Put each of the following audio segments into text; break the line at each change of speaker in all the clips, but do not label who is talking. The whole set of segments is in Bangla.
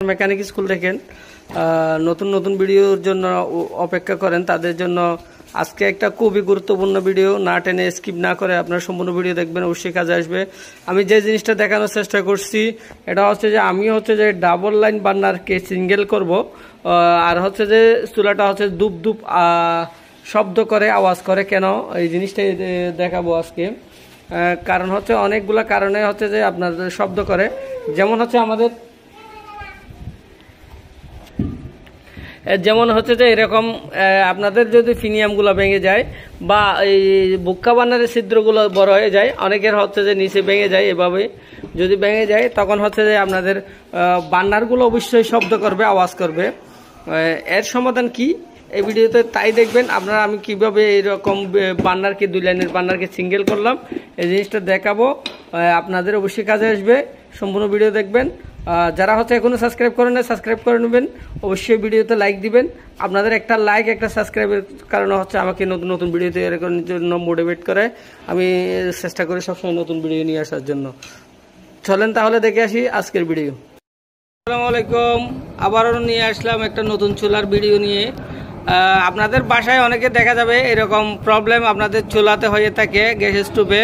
মেকানিক স্কুল দেখেন নতুন নতুন ভিডিওর জন্য অপেক্ষা করেন, তাদের জন্য আজকে একটা খুবই গুরুত্বপূর্ণ ভিডিও। না টেনে স্কিপ না করে আপনার সম্পূর্ণ ভিডিও দেখবেন, অবশ্যই কাজে আসবে। আমি যে জিনিসটা দেখানোর চেষ্টা করছি এটা হচ্ছে যে আমি ডাবল লাইন বার্নারকে সিঙ্গেল করব, আর হচ্ছে যে চুলাটা হচ্ছে দুপ দুপ শব্দ করে, আওয়াজ করে। কেন এই জিনিসটাই দেখাবো আজকে। কারণ হচ্ছে অনেকগুলা কারণে হচ্ছে যে আপনার শব্দ করে। যেমন হচ্ছে যে এরকম আপনাদের যদি ফিনিয়ামগুলো ভেঙে যায় বা এই বুক্কা বার্নারের ছিদ্রগুলো বড় হয়ে যায়, অনেকের হচ্ছে যে নিচে ভেঙে যায়। এভাবে যদি ভেঙে যায় তখন হচ্ছে যে আপনাদের বার্নারগুলো অবশ্যই শব্দ করবে, আওয়াজ করবে। এর সমাধান কি এই ভিডিওতে তাই দেখবেন আপনারা। আমি কিভাবে এরকম বার্নারকে, দুই লাইনের বার্নারকে সিঙ্গেল করলাম, এই জিনিসটা দেখাবো। আপনাদের অবশ্যই কাজে আসবে, সম্পূর্ণ ভিডিও দেখবেন। যারা হচ্ছে এখনো সাবস্ক্রাইব করেন না, সাবস্ক্রাইব করে নেবেন। অবশ্যই ভিডিওতে লাইক দিবেন। আপনাদের একটা লাইক, একটা সাবস্ক্রাইবের কারণে হচ্ছে আমাকে নতুন নতুন ভিডিও তৈরি করার জন্য মোটিভেট করে। আমি চেষ্টা করি সবসময় নতুন ভিডিও নিয়ে আসার জন্য। চলেন তাহলে দেখে আসি আজকের ভিডিও। আসসালামু আলাইকুম, আবারও নিয়ে আসলাম একটা নতুন চুলার ভিডিও নিয়ে। আপনাদের বাসায় অনেকে দেখা যাবে এরকম প্রবলেম আপনাদের চুলাতে হয়ে থাকে, গ্যাস স্টোভে।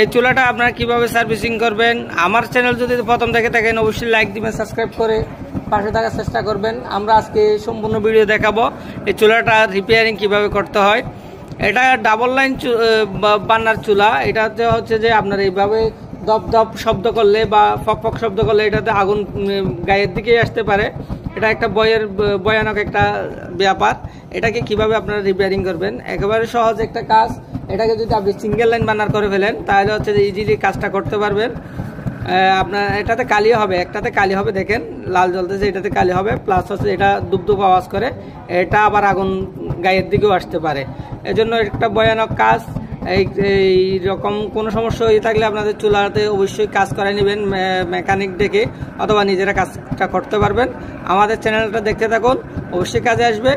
এই চুলাটা আপনারা কিভাবে সার্ভিসিং করবেন, আমার চ্যানেল যদি প্রথম দেখে থাকেন অবশ্যই লাইক দিবেন, সাবস্ক্রাইব করে পাশে থাকার চেষ্টা করবেন। আমরা আজকে সম্পূর্ণ ভিডিও দেখাবো এই চুলাটা রিপেয়ারিং কিভাবে করতে হয়। এটা ডাবল লাইন বার্নার চুলা। এটাতে হচ্ছে যে আপনার এইভাবে দপ দপ শব্দ করলে বা ফক ফক শব্দ করলে এটাতে আগুন গায়ের দিকেই আসতে পারে। এটা একটা ভয়ানক একটা ব্যাপার। এটাকে কিভাবে আপনারা রিপেয়ারিং করবেন, একেবারে সহজ একটা কাজ। এটাকে যদি আপনি সিঙ্গেল লাইন বার্নার করে ফেলেন তাহলে হচ্ছে যে ইজিলি কাজটা করতে পারবেন। আপনার এটাতে কালি হবে, একটাতে কালি হবে, দেখেন লাল জ্বলতেছে, এটাতে কালি হবে। প্লাস হচ্ছে এটা দুপ দুপ আওয়াজ করে, এটা আবার আগুন গায়ের দিকেও আসতে পারে। এজন্য একটা ভয়ানক কাজ। এই রকম কোনো সমস্যা হয়ে থাকলে আপনাদের চুলাতে অবশ্যই কাজ করে নেবেন মেকানিক ডেকে, অথবা নিজেরা কাজটা করতে পারবেন। আমাদের চ্যানেলটা দেখতে থাকুন, অবশ্যই কাজে আসবে।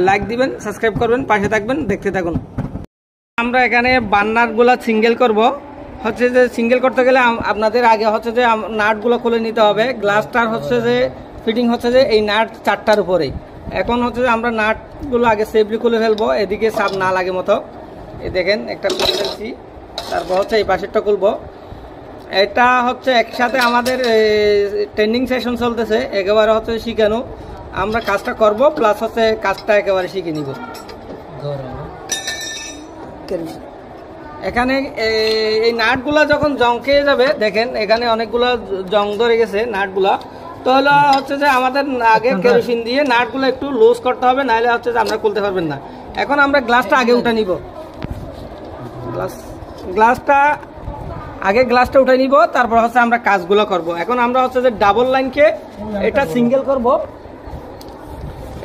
লাইক দিবেন, সাবস্ক্রাইব করবেন, পাশে থাকবেন, দেখতে থাকুন। আমরা এখানে বার্নারগুলো সিঙ্গেল করব। হচ্ছে যে সিঙ্গেল করতে গেলে আপনাদের আগে হচ্ছে যে নাটগুলো খুলে নিতে হবে। গ্লাসটার হচ্ছে যে ফিটিং হচ্ছে যে এই নাট 4টার উপরেই। এখন হচ্ছে যে আমরা নাটগুলো আগে সেফলি খুলে ফেলবো, এদিকে চাপ না লাগে মতো। এই দেখেন একটা খুলে ফেলছি, তারপর হচ্ছে এই পাশেরটা খুলবো। এটা হচ্ছে একসাথে আমাদের ট্রেনিং সেশন চলতেছে, একেবারে হচ্ছে শিখানো। আমরা কাজটা করব, প্লাস হচ্ছে কাজটা একেবারে শিখে নিব। এখানে এই নাটগুলা যখন জং খেয়ে যাবে, দেখেন এখানে অনেকগুলো জং ধরে গেছে নাটগুলা। তো হলো হচ্ছে যে আমাদের আগে কেরোসিন দিয়ে নাটগুলো একটু লুজ করতে হবে, নাহলে হচ্ছে যে আমরা খুলতে পারবেন না। এখন আমরা গ্লাসটা আগে উঠে নিব, গ্লাসটা উঠে নিব, তারপর হচ্ছে আমরা কাজগুলো করব। এখন আমরা হচ্ছে যে ডাবল লাইনকে এটা সিঙ্গেল করব।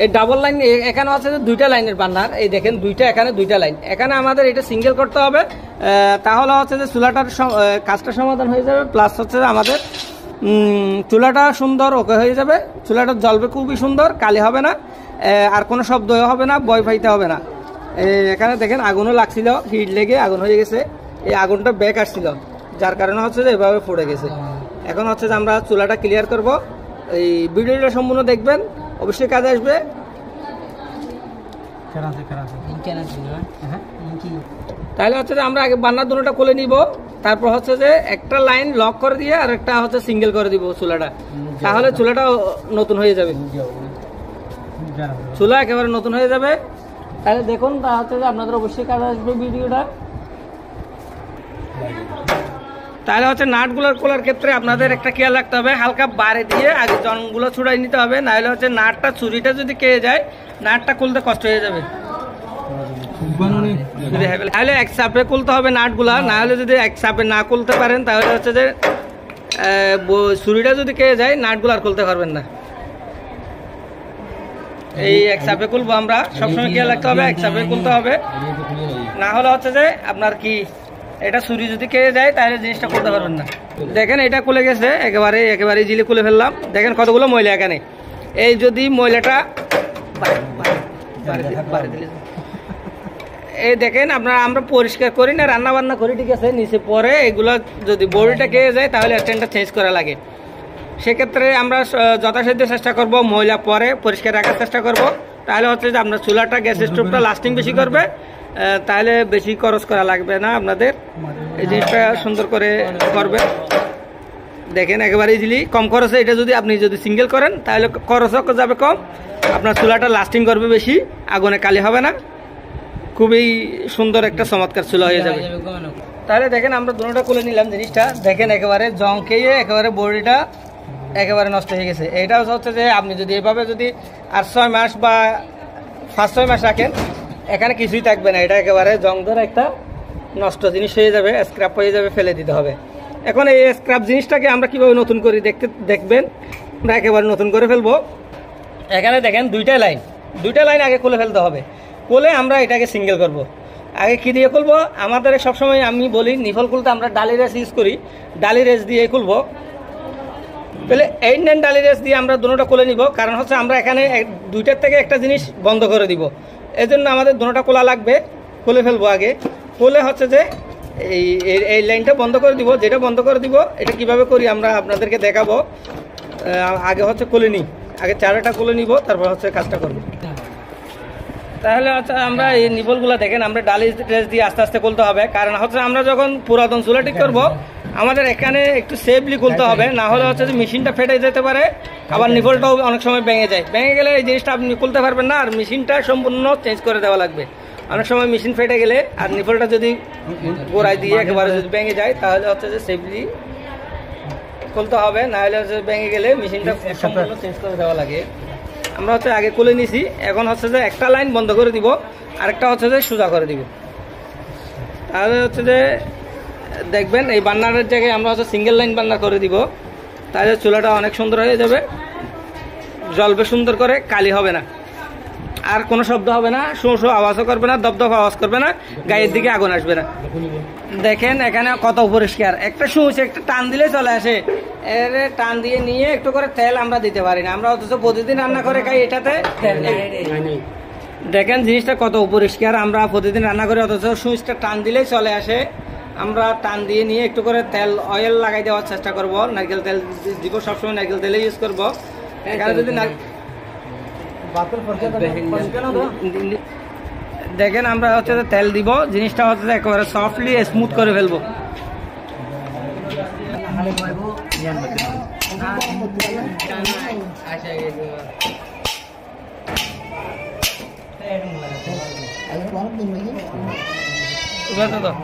এই ডাবল লাইন এখানে হচ্ছে যে 2টা লাইনের বার্নার, এই দেখেন এখানে 2টা লাইন। এখানে আমাদের এটা সিঙ্গেল করতে হবে, তাহলে হচ্ছে যে চুলাটার কাজটা সমাধান হয়ে যাবে। প্লাস হচ্ছে যে আমাদের চুলাটা সুন্দর ওকে হয়ে যাবে। চুলাটা জ্বলবে খুবই সুন্দর, কালি হবে না, আর কোনো শব্দ হবে না, ভয় পাইতে হবে না। এখানে দেখেন আগুনও লাগছিল, হিট লেগে আগুন হয়ে গেছে। এই আগুনটা ব্যাক আসছিল, যার কারণে হচ্ছে যে এভাবে পড়ে গেছে। এখন হচ্ছে যে আমরা চুলাটা ক্লিয়ার করব। এই ভিডিওটা সম্পূর্ণ দেখবেন, অবশ্যই কাজে আসবে। তাহলে হচ্ছে যে আমরা আগে বার্নার দুটোটা খুলে নিব, তারপর হচ্ছে যে একটা লাইন লক করে দিয়ে আর একটা হচ্ছে সিঙ্গেল করে দিব চুলাটা, তাহলে চুলাটা নতুন হয়ে যাবে। চুলা একেবারে নতুন হয়ে যাবে। তাহলে দেখুন, তা হচ্ছে যে আপনাদের অবশ্যই কাজে আসবে ভিডিওটা। তাহলে হচ্ছে নাটগুলোর খোলার ক্ষেত্রে আপনাদের একটা খেয়াল রাখতে হবে, হালকা বাড়ি দিয়ে আগে জংগুলো ছুড়াই নিতে হবে, নাহলে হচ্ছে নাটটা ছুরিটা যদি খেয়ে যায় নাটটা খুলতে কষ্ট হয়ে যাবে। তাহলে এক চাপে খুলতে হবে নাটগুলা, নাহলে যদি এক চাপে না খুলতে পারেন তাহলে হচ্ছে যে ছুরিটা যদি খেয়ে যায় নাটগুলো আর খুলতে পারবেন না। এই এক চাপে খুলবো আমরা, সবসময় খেয়াল রাখতে হবে এক চাপে খুলতে হবে, না হলে হচ্ছে যে আপনার কি এটা ছুরি যদি খেয়ে যায় তাহলে জিনিসটা খুলতে পারবেন না। দেখেন এটা খুলে গেছে, একেবারে ইজিলি খুলে ফেললাম। দেখেন কতগুলো ময়লা এখানে। এই যদি ময়লাটা এই দেখেন আমরা পরিষ্কার করি না, রান্না বান্না করি, ঠিক আছে, নিচে পরে এগুলো যদি বডিটা খেয়ে যায় তাহলে স্ট্যান্ডটা চেঞ্জ করা লাগে। সেক্ষেত্রে আমরা যথাসাধ্য চেষ্টা করব ময়লা পরে পরিষ্কার রাখার চেষ্টা করব। তাহলে হচ্ছে যে আপনার চুলাটা গ্যাস স্টোভটা লাস্টিং বেশি করবে, তাহলে বেশি খরচ করা লাগবে না আপনাদের। এই জিনিসটা সুন্দর করে করবে। দেখেন একেবারে ইজিলি কম খরচে এটা যদি আপনি সিঙ্গেল করেন তাহলে খরচও যাবে কম, আপনার চুলাটা লাস্টিং করবে বেশি, আগুনে কালি হবে না, খুবই সুন্দর একটা চমৎকার চুলা হয়ে যাবে। তাহলে দেখেন আমরা দুটোটা খুলে নিলাম, জিনিসটা দেখেন একেবারে জং খেয়ে একেবারে বডিটা একেবারে নষ্ট হয়ে গেছে। এটা হচ্ছে যে আপনি যদি এভাবে যদি আর 6 মাস বা 5-6 মাস রাখেন, এখানে কিছুই থাকবে না, এটা একেবারে জং ধরে একটা নষ্ট জিনিস হয়ে যাবে, স্ক্র্যাপ হয়ে যাবে, ফেলে দিতে হবে। এখন এই স্ক্র্যাপ জিনিসটাকে আমরা কীভাবে নতুন করে দেখবেন, আমরা একেবারে নতুন করে ফেলবো। এখানে দেখেন দুইটা লাইন আগে খুলে ফেলতে হবে। খুলে আমরা এটাকে সিঙ্গেল করব। আগে কী দিয়ে খুলবো, আমাদের সবসময় আমি বলি নিফল খুলতে আমরা ডালি রেস ইউজ করি, ডালি রেস দিয়ে খুলবো। তাহলে 8-9 ডালি রেস দিয়ে আমরা দুটোটা খুলে নিব, কারণ হচ্ছে আমরা এখানে দুইটার থেকে একটা জিনিস বন্ধ করে দিব, এই জন্য আমাদের দুটোটা খোলা লাগবে। খুলে ফেলবো আগে, খুলে হচ্ছে যে এই লাইনটা বন্ধ করে দিব। যেটা বন্ধ করে দিব এটা কিভাবে করি আমরা আপনাদেরকে দেখাবো। আগে হচ্ছে খুলে নিই, আগে চারাটা খুলে নিব, তারপর হচ্ছে কাজটা করবো। তাহলে হচ্ছে আমরা এই নিবলগুলো দেখেন আমরা ডালি রেস দিয়ে আস্তে আস্তে খুলতে হবে, কারণ হচ্ছে আমরা যখন পুরাতন চুলা ঠিক করবো আমাদের এখানে একটু সেফলি খুলতে হবে, না হলে হচ্ছে যে মেশিনটা ফেটে যেতে পারে, আবার নিপলটাও অনেক সময় ভেঙে যায়। ভেঙে গেলে এই জিনিসটা আপনি খুলতে পারবেন না, আর মেশিনটা সম্পূর্ণ চেঞ্জ করে দেওয়া লাগবে। অনেক সময় মেশিন ফেটে গেলে আর নিপলটা যদি গোড়ায় দিয়ে একেবারে যদি ভেঙে যায় তাহলে হচ্ছে যে সেফলি খুলতে হবে, না হলে হচ্ছে ভেঙে গেলে মেশিনটা সম্পূর্ণ চেঞ্জ করে দেওয়া লাগে। আমরা হচ্ছে আগে খুলে নিছি, এখন হচ্ছে যে একটা লাইন বন্ধ করে দিব, আরেকটা হচ্ছে যে সোজা করে দিব। তাহলে হচ্ছে যে দেখবেন এই বার্নারের জায়গায় আমরা হচ্ছে সিঙ্গেল লাইন বার্নার করে দিব, তাহলে চুলাটা অনেক সুন্দর হয়ে যাবে, জ্বলবে সুন্দর করে, কালি হবে না, আর কোনো শব্দ হবে না, শো শো আওয়াজও করবে না, দপদপ আওয়াজ করবে না, গায়ের দিকে আগুন আসবে না। দেখেন এখানে কত পরিষ্কার, একটা সুইচ একটা টান দিলে চলে আসে। এর টান দিয়ে নিয়ে একটু করে তেল আমরা দিতে পারি না, আমরা অথচ প্রতিদিন রান্না করে খাই এটাতে। দেখেন জিনিসটা কত পরিষ্কার, আমরা প্রতিদিন রান্না করি অথচ সুইচটা টান দিলেই চলে আসে। আমরা টান দিয়ে নিয়ে একটু করে তেল অয়েল লাগাই দেওয়ার চেষ্টা করব, নারকেল তেল দিব, সবসময় নারকেল তেলে ইউজ করবো। এখানে যদি দেখেন আমরা হচ্ছে তেল দিব, জিনিসটা হচ্ছে একেবারে সফটলি স্মুথ করে ফেলবো। ধন্যবাদ।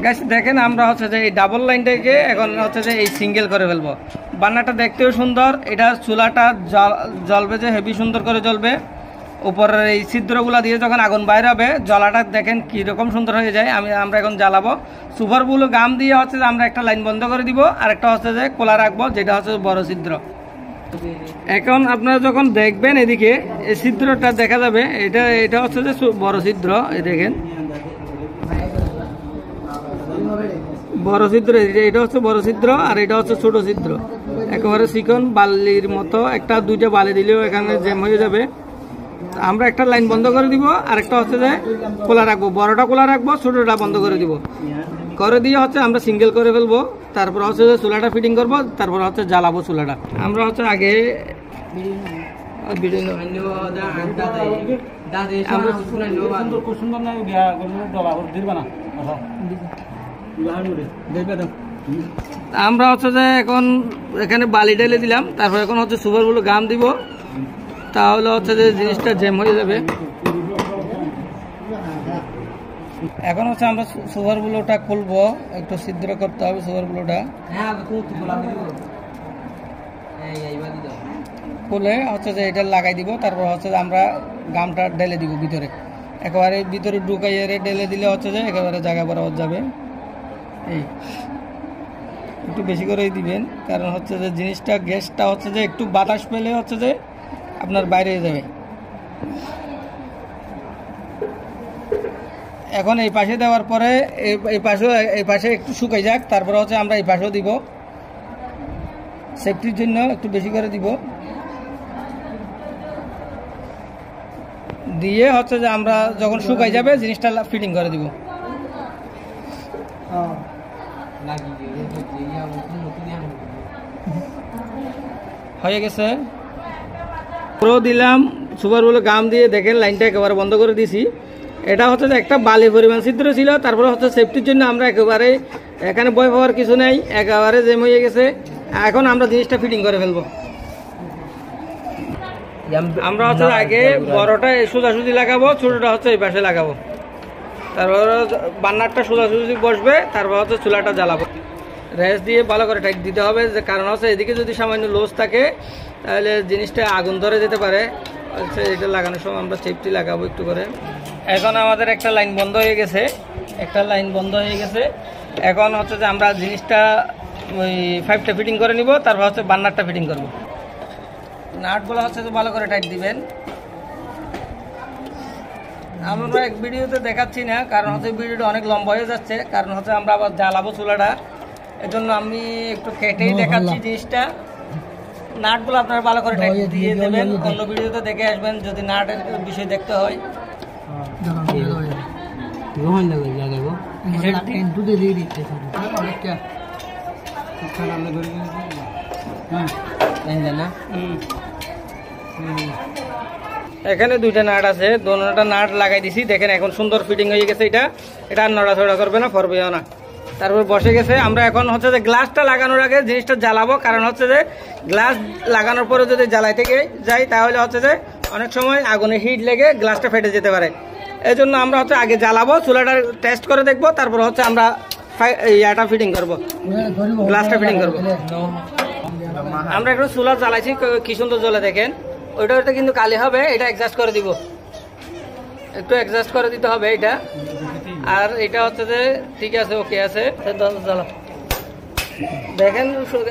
গাইস দেখেন আমরা হচ্ছে যে এই ডাবল লাইনটাকে এখন হচ্ছে যে এই সিঙ্গেল করে ফেলবো। বান্নাটা দেখতেও সুন্দর, এটা চুলাটা জ্বলবে যে হেভি সুন্দর করে জ্বলবে। উপরের এই ছিদ্রগুলো দিয়ে যখন আগুন বাইর হবে জ্বলাটা দেখেন কীরকম সুন্দর হয়ে যায়। আমরা এখন জ্বালাবো সুপারগুলো গাম দিয়ে হচ্ছে যে আমরা একটা লাইন বন্ধ করে দিব, আর একটা হচ্ছে যে খোলা রাখবো, যেটা হচ্ছে বড় ছিদ্র। এখন আপনারা যখন দেখবেন এদিকে এই ছিদ্রটা দেখা যাবে, এটা হচ্ছে যে বড় ছিদ্র। এই দেখেন বড় ছিদ্র, এটা হচ্ছে বড় ছিদ্র আর এটা হচ্ছে ছোট ছিদ্র। একেবারে চিকন বালির মতো, একটা দুইটা বালি দিলেও এখানে জ্যাম হয়ে যাবে। আমরা একটা লাইন বন্ধ করে দিব, আর একটা হচ্ছে যে খোলা রাখবো, বড়টা খোলা রাখবো, ছোটটা বন্ধ করে দিব। করে দিয়ে হচ্ছে আমরা সিঙ্গেল করে ফেলবো, তারপর হচ্ছে যে চুলাটা ফিটিং করবো, তারপর হচ্ছে জ্বালাবো চুলাটা। আমরা হচ্ছে আগে আমরা হচ্ছে যে এখন এখানে বালি ঢেলে দিলাম, তারপর এখন হচ্ছে সুপারগুলো গাম দিব, তাহলে হচ্ছে যে জিনিসটা জ্যাম হয়ে যাবে। এখন হচ্ছে আমরা সুপারগুলোটা খুলবো, একটু ছিদ্র করতে হবে সুপারগুলোটা। খুলে হচ্ছে যে এটা লাগাই দিব, তারপর হচ্ছে যে আমরা গামটা ঢেলে দিব ভিতরে, একেবারে ভিতরে ঢুকাইয়ে ঢেলে দিলে হচ্ছে যে একেবারে জায়গা বরাবর যাবে। এই একটু বেশি করেই দিবেন, কারণ হচ্ছে যে জিনিসটা গ্যাসটা হচ্ছে যে একটু বাতাস পেলে হচ্ছে যে আপনার বাইরে যাবে। এখন এই পাশে দেওয়ার পরে এই পাশে একটু শুকাই যাক, তারপরে হচ্ছে আমরা এই পাশেও দিব, সেফটির জন্য একটু বেশি করে দিব। দিয়ে হচ্ছে যে আমরা যখন শুকাই যাবে জিনিসটা ফিটিং করে দিব। হয়ে গেছে, পুরো দিলাম সুপার বলে গাম দিয়ে, দেখেন লাইনটা একেবারে বন্ধ করে দিছি। এটা হচ্ছে যে একটা বালি পরিমাণ ছিদ্র ছিল, তারপরে হচ্ছে সেফটির জন্য আমরা একেবারে এখানে বই পাওয়ার কিছু নেই, একেবারে জেম হয়ে গেছে। এখন আমরা জিনিসটা ফিটিং করে ফেলবো। আমরা হচ্ছে আগে বড়টা সোজাসুজি লাগাবো, ছোটটা হচ্ছে এই পাশে লাগাবো, তারপর বান্নারটা সোজাসুজি বসবে, তারপর হচ্ছে চুলাটা জ্বালাবো। রেস দিয়ে ভালো করে টাইট দিতে হবে, যে কারণ হচ্ছে এদিকে যদি সামান্য লুজ থাকে তাহলে জিনিসটা আগুন ধরে যেতে পারে। হচ্ছে এটা লাগানোর সময় আমরা সেফটি লাগাবো একটু করে। এখন আমাদের একটা লাইন বন্ধ হয়ে গেছে, এখন হচ্ছে যে আমরা জিনিসটা ওই পাইপটা ফিটিং করে নিব, তারপর হচ্ছে বান্নারটা ফিটিং করব। নাটগুলো হচ্ছে যে ভালো করে টাইট দিবেন। আমরা এক ভিডিওতে দেখাচ্ছি না, কারণ হচ্ছে ভিডিওটা অনেক লম্বা হয়ে যাচ্ছে, কারণ হচ্ছে আমরা আবার জ্বালাবো চুলাটা, এজন্য আমি একটু কেটেই দেখাচ্ছি জিনিসটা। নাটগুলো আপনারা ভালো করে টাইট দিয়ে দেবেন, অন্য ভিডিওতে দেখে আসবেন যদি নাটের বিষয় দেখতে হয়। এখানে দুইটা নাট আছে, দোনোটা নাট লাগাই দিছি, দেখেন এখন সুন্দর ফিটিং হয়ে গেছে। এটা আর নড়াচড়া করবে না, ফরবেও না। তারপর বসে গেছে। আমরা এখন হচ্ছে যে গ্লাসটা লাগানোর আগে জিনিসটা জ্বালাবো, কারণ হচ্ছে যে গ্লাস লাগানোর পরে যদি জ্বালাইতে যাই তাহলে হচ্ছে যে অনেক সময় আগুনে হিট লেগে গ্লাসটা ফেটে যেতে পারে। এই জন্য আমরা হচ্ছে আগে জ্বালাবো, চুলাটা টেস্ট করে দেখবো, তারপর হচ্ছে আমরা ইয়াটা ফিটিং করবো, গ্লাসটা ফিটিং করবো। আমরা একটু চুলা জ্বালাইছি, কি সুন্দর জ্বলে দেখেন। ওইটা কিন্তু কালি হবে, এটা অ্যাডজাস্ট করে দিব, একটু অ্যাডজাস্ট করে দিতে হবে এটা। আর এটা হচ্ছে যে ঠিক আছে, ওকে আছে। দেখেন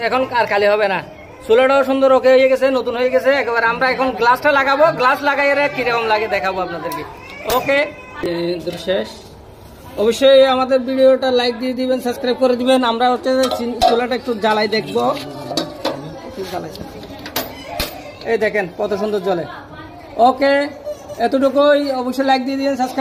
এখন আর কালি হবে না, চুলাটাও সুন্দর ওকে হয়ে গেছে, নতুন হয়ে গেছে একেবারে। আমরা এখন গ্লাসটা লাগাবো, গ্লাস লাগাই কিরকম লাগে দেখাবো আপনাদেরকে। ওকে, শেষ। অবশ্যই আমাদের ভিডিওটা লাইক দিয়ে দিবেন, সাবস্ক্রাইব করে দিবেন। আমরা হচ্ছে যে চুলাটা একটু জ্বালাই দেখবো। এই দেখেন কত সুন্দর জ্বলে। ওকে, এতটুকুই। অবশ্যই লাইক দিয়ে দিবেন, সাবস্ক্রাইব।